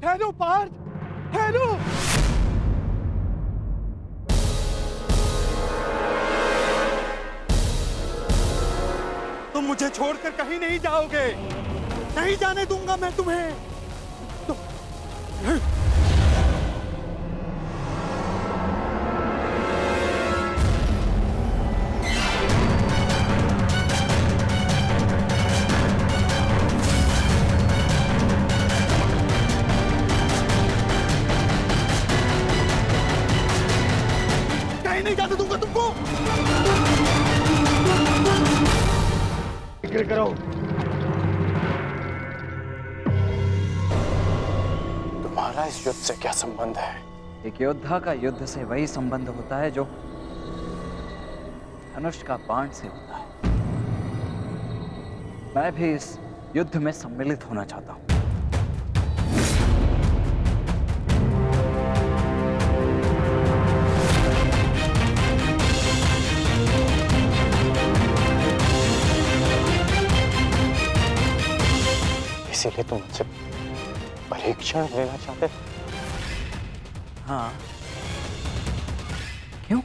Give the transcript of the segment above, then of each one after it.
ठहरो पार्थ, ठहरो। तुम मुझे छोड़कर कहीं नहीं जाओगे, नहीं जाने दूंगा मैं तुम्हें। कहीं नहीं जाने दूंगा तुमको। फिक्र करो। तुम्हारा इस युद्ध से क्या संबंध है? एक योद्धा का युद्ध से वही संबंध होता है जो धनुष का बाण से होता है। मैं भी इस युद्ध में सम्मिलित होना चाहता हूं। इसीलिए तुम मुझसे परीक्षण लेना चाहते? हाँ, क्यों?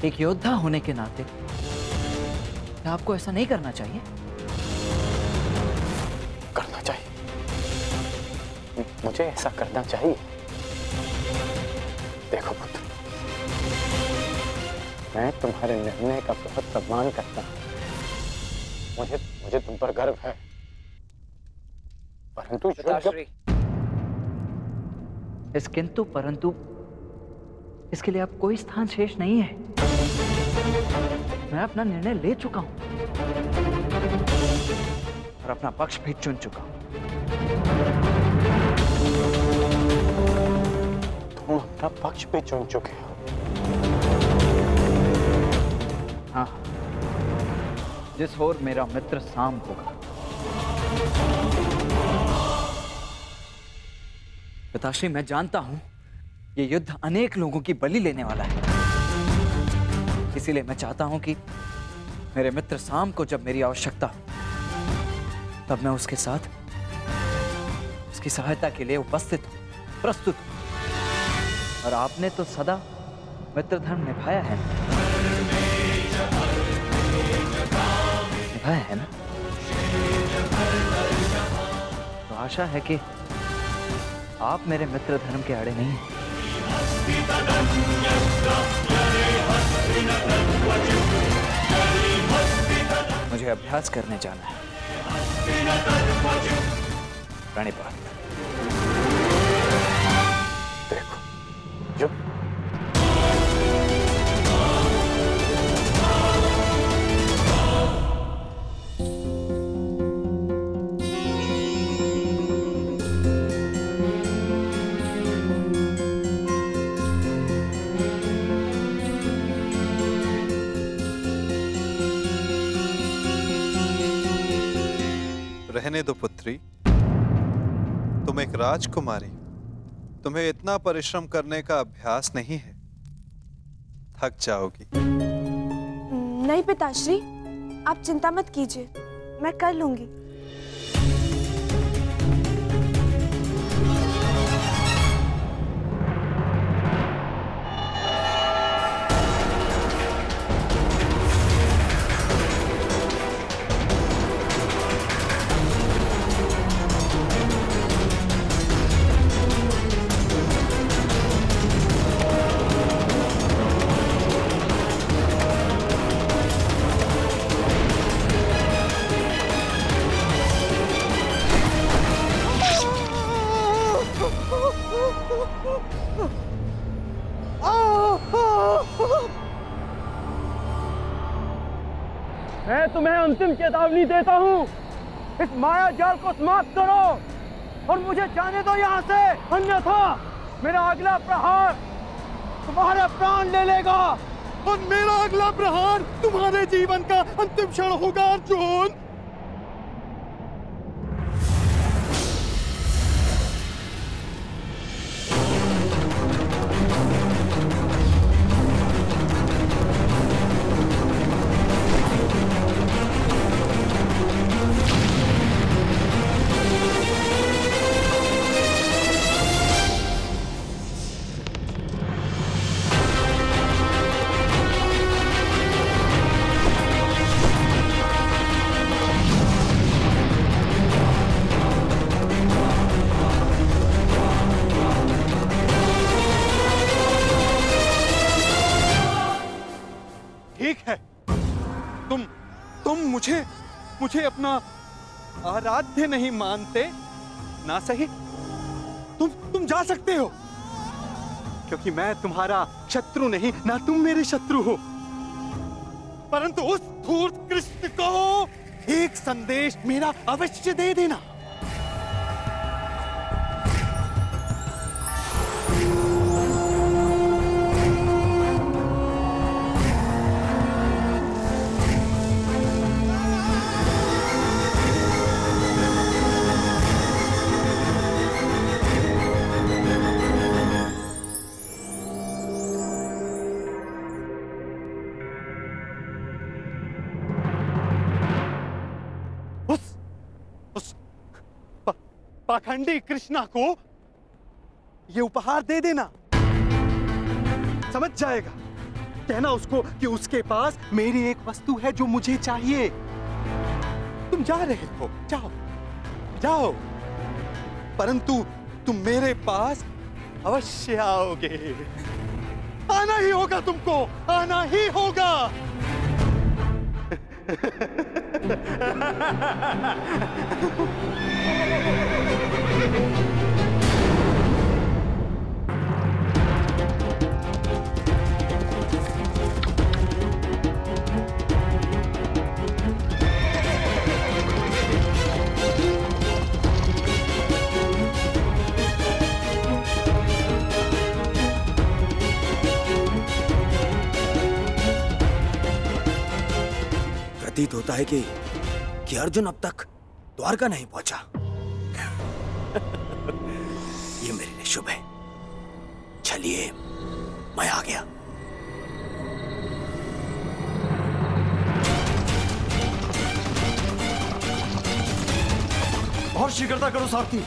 एक योद्धा होने के नाते क्या आपको ऐसा नहीं करना चाहिए? करना चाहिए, मुझे ऐसा करना चाहिए। देखो पुत्र, मैं तुम्हारे निर्णय का बहुत सम्मान करता हूं। मुझे तुम पर गर्व है, परंतु इस किंतु परंतु इसके लिए अब कोई स्थान शेष नहीं है। मैं अपना निर्णय ले चुका हूं और अपना पक्ष भी चुन चुका हूं। तुम अपना पक्ष भी चुन चुके हो? हाँ, जिस ओर मेरा मित्र साम होगा। पिताश्री, मैं जानता हूं ये युद्ध अनेक लोगों की बलि लेने वाला है। इसीलिए मैं चाहता हूं कि मेरे मित्र साम को जब मेरी आवश्यकता हो तब मैं उसके साथ उसकी सहायता के लिए उपस्थित हूं, प्रस्तुत हूं। और आपने तो सदा मित्र धर्म निभाया है, निभाया है ना? तो आशा है कि आप मेरे मित्र धर्म के आड़े नहीं हैं। मुझे अभ्यास करने जाना है। प्रणिपात। देखो, जो रहने दो पुत्री, तुम एक राजकुमारी, तुम्हें इतना परिश्रम करने का अभ्यास नहीं है, थक जाओगी। नहीं पिताश्री, आप चिंता मत कीजिए, मैं कर लूंगी। मैं तुम्हें अंतिम चेतावनी देता हूँ, इस माया जाल को समाप्त करो और मुझे जाने दो यहाँ से, अन्यथा मेरा अगला प्रहार तुम्हारे प्राण ले लेगा और मेरा अगला प्रहार तुम्हारे जीवन का अंतिम क्षण होगा अर्जुन। मुझे अपना आराध्य नहीं मानते ना सही। तुम जा सकते हो, क्योंकि मैं तुम्हारा शत्रु नहीं, ना तुम मेरे शत्रु हो। परंतु उस धूर्त कृष्ण को एक संदेश मेरा अवश्य दे देना। पाखंडी कृष्णा को ये उपहार दे देना, समझ जाएगा। कहना उसको कि उसके पास मेरी एक वस्तु है जो मुझे चाहिए। तुम जा रहे हो, जाओ जाओ, परंतु तुम मेरे पास अवश्य आओगे। आना ही होगा, तुमको आना ही होगा। प्रतीत होता है कि अर्जुन अब तक द्वारका नहीं पहुंचा। ये मेरे लिए शुभ है। चलिए, मैं आ गया। और शीघ्रता करो सारथी।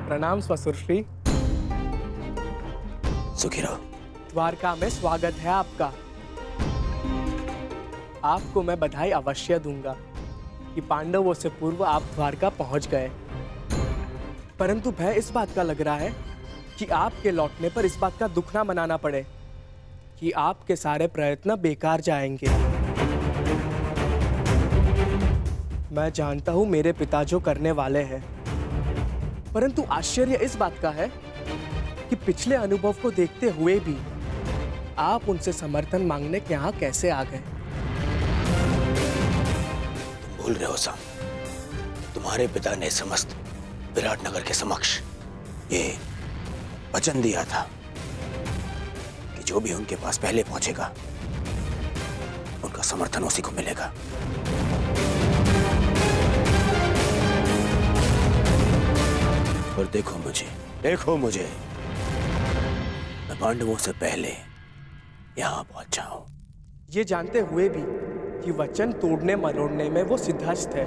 प्रणाम ससुरश्री। सुखी रहो। द्वारका में स्वागत है आपका। आपको मैं बधाई अवश्य दूंगा कि पांडवों से पूर्व आप द्वारका पहुंच गए, परंतु भय इस बात का लग रहा है कि आपके लौटने पर इस बात का दुख ना मनाना पड़े कि आपके सारे प्रयत्न बेकार जाएंगे। मैं जानता हूं मेरे पिता जो करने वाले हैं, परंतु आश्चर्य इस बात का है कि पिछले अनुभव को देखते हुए भी आप उनसे समर्थन मांगने के यहाँ कैसे आ गए। तुम भूल रहे हो साम, तुम्हारे पिता ने समस्त विराटनगर के समक्ष ये वचन दिया था कि जो भी उनके पास पहले पहुंचेगा उनका समर्थन उसी को मिलेगा। और देखो मुझे, मैं पांडवों से पहले यहाँ पहुंचा हूं। ये जानते हुए भी कि वचन तोड़ने मरोड़ने में वो सिद्धहस्त है।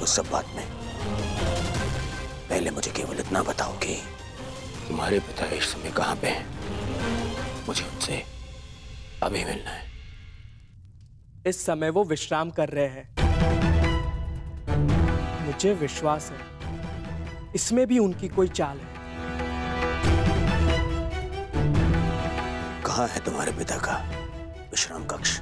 उस सब बात में पहले मुझे केवल इतना बताओ कि तुम्हारे पिता इस समय कहाँ पे हैं? मुझे उनसे अभी मिलना है। इस समय वो विश्राम कर रहे हैं। मुझे विश्वास है इसमें भी उनकी कोई चाल है। कहाँ है तुम्हारे पिता का विश्राम कक्ष?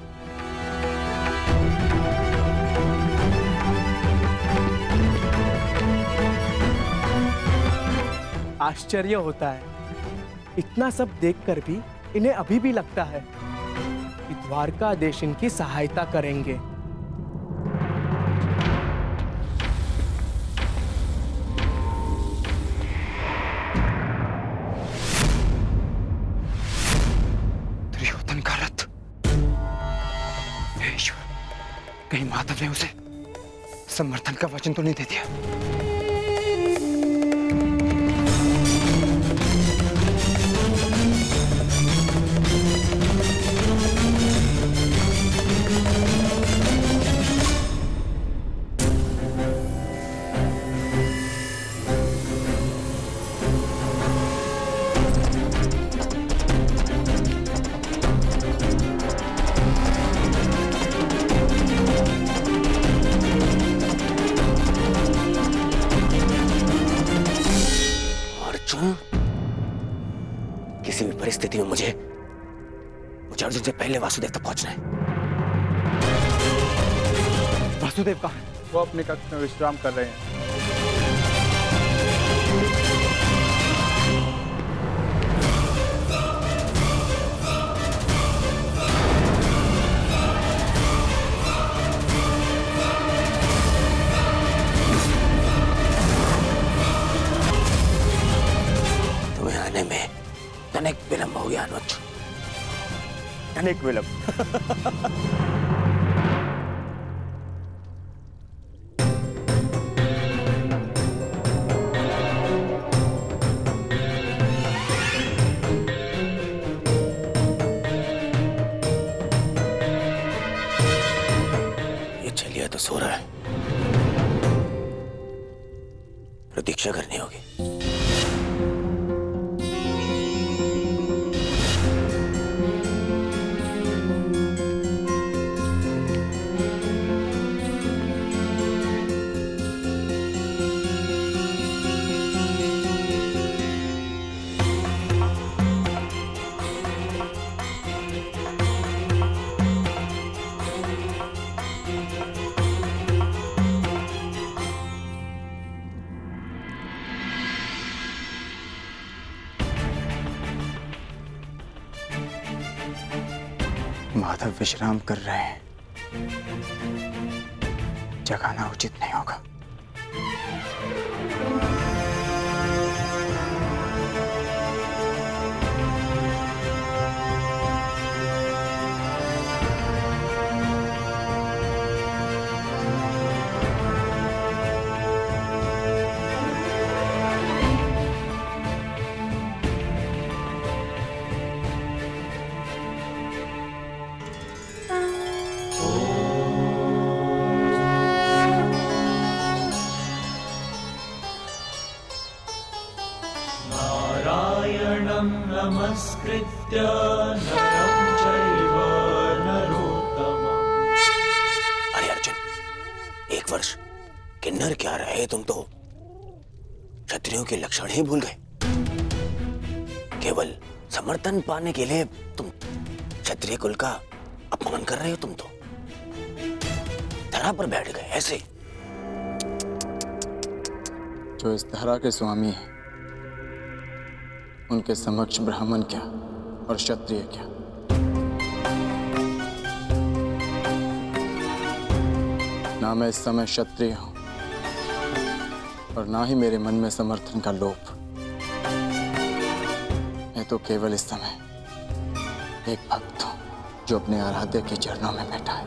आश्चर्य होता है, इतना सब देखकर भी इन्हें अभी भी लगता है कि द्वारकाधीश इनकी सहायता करेंगे। दुर्योधन का रथ। हे ईश्वर, कहीं माधव ने उसे समर्थन का वचन तो नहीं दे दिया। परिस्थिति में मुझे अर्जुन से पहले वासुदेव तक पहुंचना है। वासुदेव कहाँ है? वो अपने कक्ष में विश्राम कर रहे हैं। तुम्हें आने में अनेक विलंब हो गया अनुज, अनेक विलंब। ये चलिया तो सो रहा है, प्रतीक्षा करनी होगी। माधव विश्राम कर रहे हैं, जगाना उचित नहीं होगा। नमस्कृत्य नरं चैव नरोत्तमम्। अरे अर्जुन, एक वर्ष किन्नर क्या रहे, तुम तो क्षत्रियों के लक्षण ही भूल गए। केवल समर्थन पाने के लिए तुम क्षत्रिय कुल का अपमान कर रहे हो। तुम तो धरा पर बैठ गए ऐसे। जो इस धरा के स्वामी हैं, उनके समक्ष ब्राह्मण क्या और क्षत्रिय क्या। ना मैं इस समय क्षत्रिय हूं और ना ही मेरे मन में समर्थन का लोभ। मैं तो केवल इस समय एक भक्त हूं जो अपने आराध्य के चरणों में बैठा है।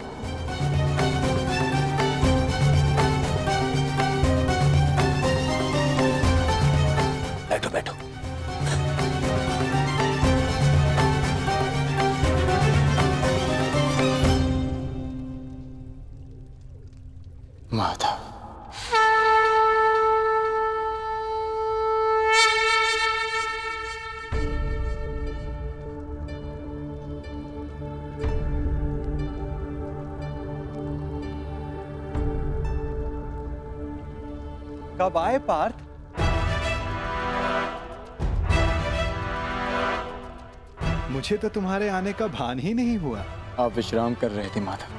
बैठो बैठो। माधव, कब आए पार्थ? मुझे तो तुम्हारे आने का भान ही नहीं हुआ। आप विश्राम कर रहे थे माधव,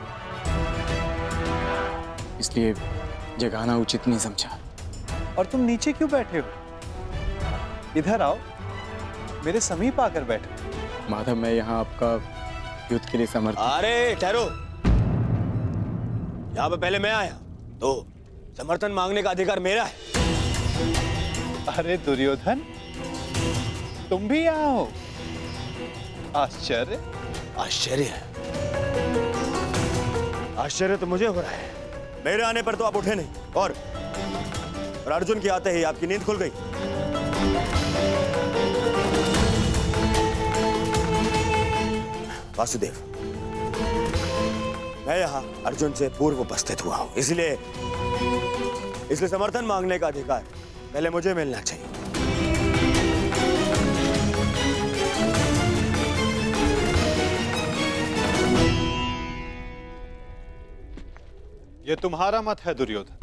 इसलिए जगाना उचित नहीं समझा। और तुम नीचे क्यों बैठे हो? इधर आओ, मेरे समीप आकर बैठो। माधव, मैं यहाँ आपका युद्ध के लिए समर्थ। अरे ठहरो, यहाँ पे पहले मैं आया तो समर्थन मांगने का अधिकार मेरा है। अरे दुर्योधन, तुम भी यहाँ हो? आश्चर्य। आश्चर्य है? आश्चर्य तो मुझे हो रहा है। मेरे आने पर तो आप उठे नहीं, और अर्जुन के आते ही आपकी नींद खुल गई। वासुदेव, मैं यहाँ अर्जुन से पूर्व उपस्थित हुआ हूं, इसलिए समर्थन मांगने का अधिकार पहले मुझे मिलना चाहिए। ये तुम्हारा मत है दुर्योधन,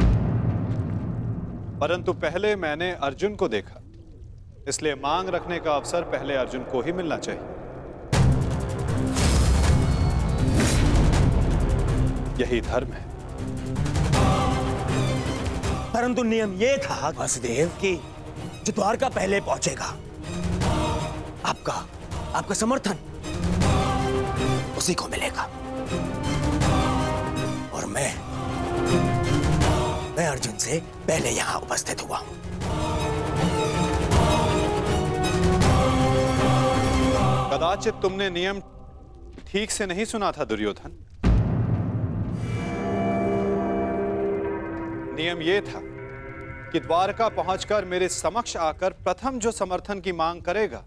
परंतु पहले मैंने अर्जुन को देखा इसलिए मांग रखने का अवसर पहले अर्जुन को ही मिलना चाहिए। यही धर्म है। परंतु नियम यह था वासुदेव कि जो द्वारका पहले पहुंचेगा, आपका समर्थन उसी को मिलेगा। और मैं अर्जुन से पहले यहां उपस्थित हुआ हूं। कदाचित तुमने नियम ठीक से नहीं सुना था दुर्योधन। नियम यह था कि द्वारका पहुंचकर मेरे समक्ष आकर प्रथम जो समर्थन की मांग करेगा,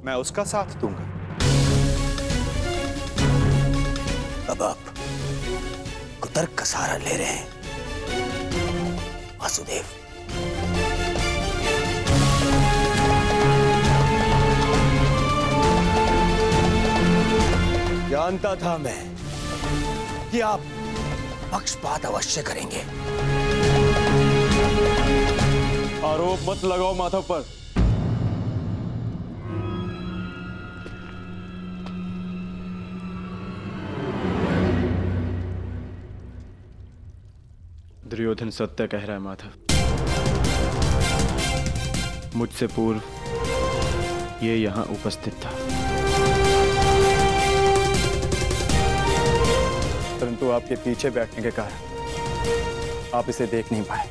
मैं उसका साथ दूंगा। अब आप कुतर्क का सहारा ले रहे हैं वासुदेव। जानता था मैं कि आप पक्षपात अवश्य करेंगे। आरोप मत लगाओ माधव पर। दुर्योधन सत्य कह रहा है माधव। मुझसे पूर्व ये यहां उपस्थित था, परंतु आपके पीछे बैठने के कारण आप इसे देख नहीं पाए।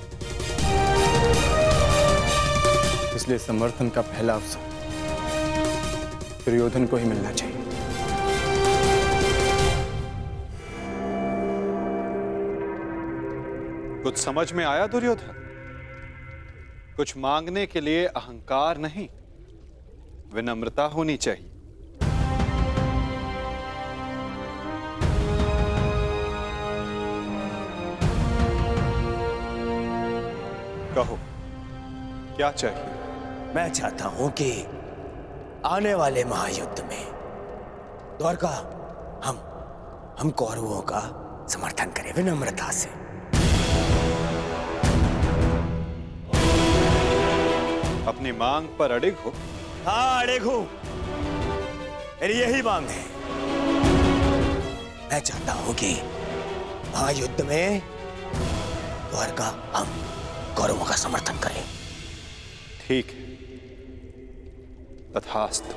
इसलिए समर्थन का पहला अवसर दुर्योधन को ही मिलना चाहिए। कुछ समझ में आया दुर्योधन? कुछ मांगने के लिए अहंकार नहीं, विनम्रता होनी चाहिए। कहो, क्या चाहिए? मैं चाहता हूं कि आने वाले महायुद्ध में द्वारका हम कौरवों का समर्थन करें विनम्रता से। अपनी मांग पर अड़िग हो? हाँ, अड़िग हूं। मेरी यही मांग है। मैं चाहता हूं कि महायुद्ध में द्वारका हम कौरवों का समर्थन करें। ठीक है, तथास्तु।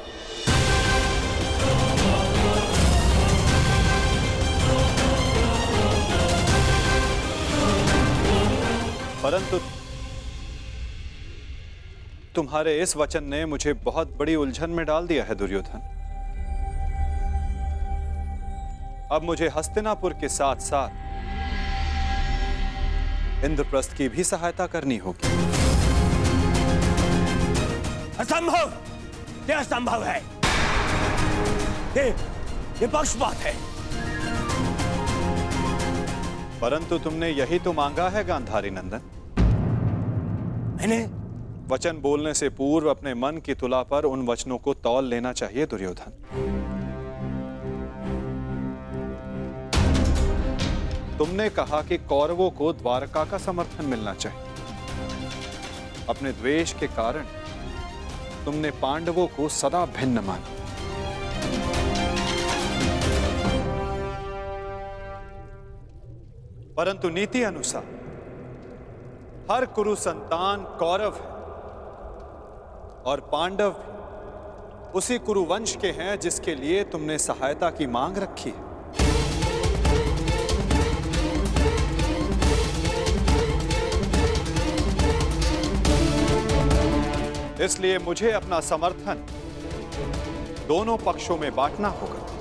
परंतु तुम्हारे इस वचन ने मुझे बहुत बड़ी उलझन में डाल दिया है दुर्योधन। अब मुझे हस्तिनापुर के साथ साथ इंद्रप्रस्थ की भी सहायता करनी होगी। असंभव! यह असंभव है। ये पक्षपात है। परंतु तुमने यही तो मांगा है गांधारी नंदन। मैंने वचन बोलने से पूर्व अपने मन की तुला पर उन वचनों को तौल लेना चाहिए दुर्योधन। तुमने कहा कि कौरवों को द्वारका का समर्थन मिलना चाहिए। अपने द्वेष के कारण तुमने पांडवों को सदा भिन्न माना। परंतु नीति अनुसार हर कुरु संतान कौरव है और पांडव भी उसी कुरुवंश के हैं जिसके लिए तुमने सहायता की मांग रखी है। इसलिए मुझे अपना समर्थन दोनों पक्षों में बांटना होगा।